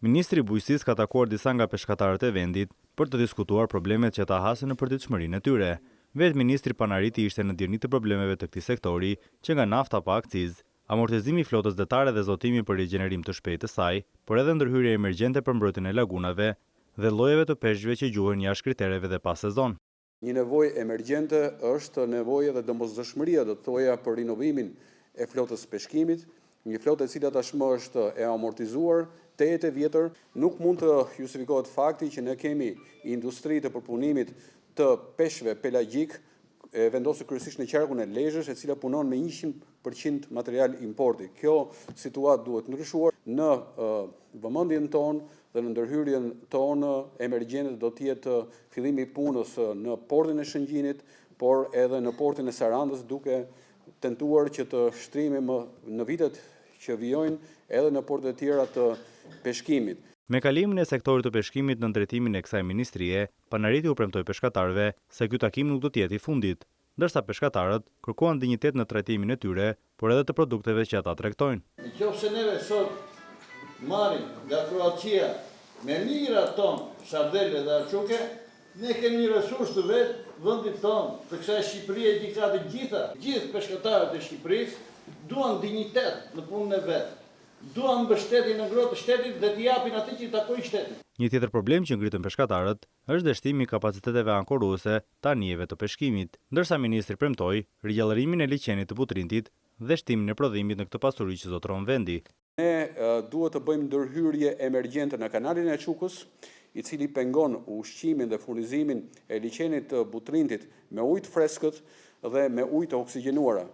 Ministri i Bujqësisë ka takuar disa nga peshkatarët e vendit për të diskutuar problemet që ta hasin në përditshmërinë e tyre. Vetë ministri Panariti ishte në dirnit të problemeve të këtij sektori, që nga nafta pa akcizë, amortizimi i flotës detare dhe zotimi për rigjenerim të shpejtë të saj, por edhe ndërhyrje emergjente për mbrojtjen e lagunave dhe llojeve të peshqve që gjuhen jashtë kritereve dhe pas sezon. Një nevojë emergjente është nevojë dhe domosdoshmëria, do të thoja, për rinovimin e flotës peshkimit, një flotë e cila tashmë është e amortizuar, 8 vjetër. Nuk mund të justifikohet fakti që ne kemi industri të përpunimit të peshqve pelagjik, e vendosur kryesisht në qarkun e Lezhës, e cila punon me 100% material importi. Kjo situatë duhet ndryshuar. Në vëmendjen tonë dhe në ndërhyrjen tonë emergjente do të jetë fillimi i punës në portin e Shëngjinit, por edhe në portin e Sarandës, duke tentuar që të shtrimim në vitet që vijojnë edhe në portet e tjera të peshkimit. Me kalimin e sektorit të peshkimit në drejtimin e kësaj ministrie, Panariti u premtoi peshkatarëve se ky takim nuk do të jetë i fundit, ndërsa peshkatarët kërkuan dinjitet në trajtimin e tyre, por edhe të produkteve që ata tregtojnë. Nëse neve sot marrim nga Kroacia me mijëra ton sardele dhe arçuke, ne kemi një resurs të vetë, vendit tonë, të kësaj Shqipërie që ka të gjithë peshkatarët e Shqipërisë duan dinjitet në punën e vet. Duan mbështetje në ngrohtë të shtetit dhe t'i japin atë që i takojë shtetit. Një tjetër problem që ngritën peshkatarët është dështimi i kapaciteteve ankoruese të anijeve të peshkimit, ndërsa ministri premtoi rigjallërimin e liçenit të Butrintit dhe shtimin e prodhimit në këtë pasuri që zotëron vendi. Ne duhet të bëjmë ndërhyrje emergjente në kanalin e Çukës, i cili pengon ushqimin dhe furnizimin e liçenit të Butrintit me ujë të freskët dhe me ujë të oksigjenuara.